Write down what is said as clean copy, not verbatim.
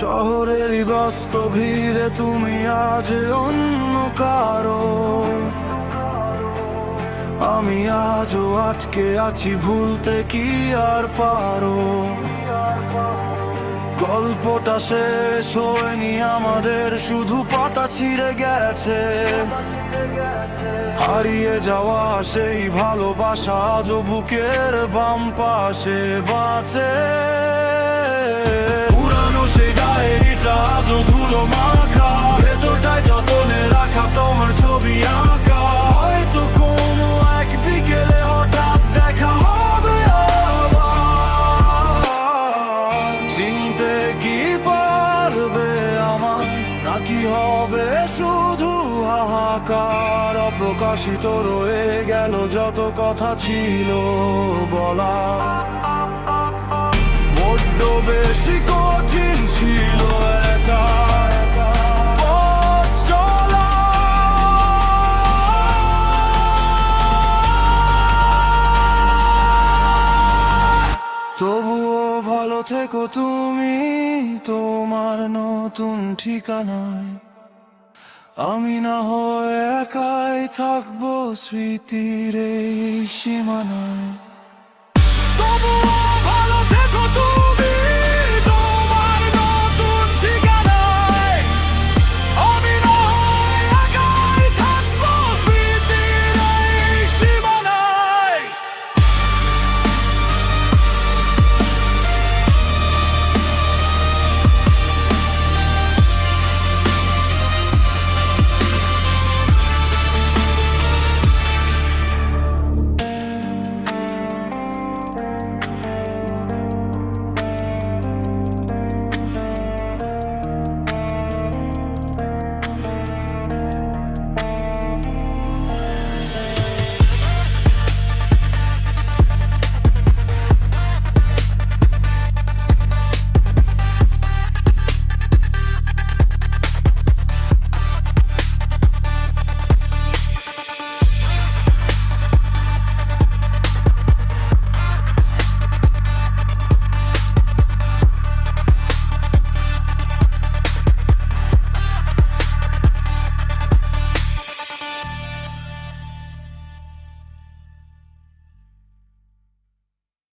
শহরেরই ব্যস্ত ভিড়ে তুমি আজ অন্য কারো, আমি আজও আটকে আছি, ভুলতে কি আর পারো। গল্পটা শেষ হয়নি আমাদের, শুধু পাতা ছিঁড়ে গেছে। হারিয়ে যাওয়া সেই ভালোবাসা আজও বুকের বাম পাশে বাঁচে। পুরানো সেই ডায়েরিটা আজও ধুলো মাখা, ভেতরটায় যতনে রাখা তোমার ছবি আঁকা। হয়তো কোনো এক বিকেলে হঠাৎ দেখা হবে আবার। চিনতে কি পারবে আমার, নাকি হবে শুধু হাহাকার? অপ্রকাশিত রয়ে গেল যত কথা ছিল বলা, বড্ড বেশি কঠিন ছিল একা পথ চলা। তবুও ভালো থেকো তুমি তোমার নতুন ঠিকানায়, আমি না হয় একাই থাকবো স্মৃতির এই সীমানায়। তবুও ভালো থেকো তুমি।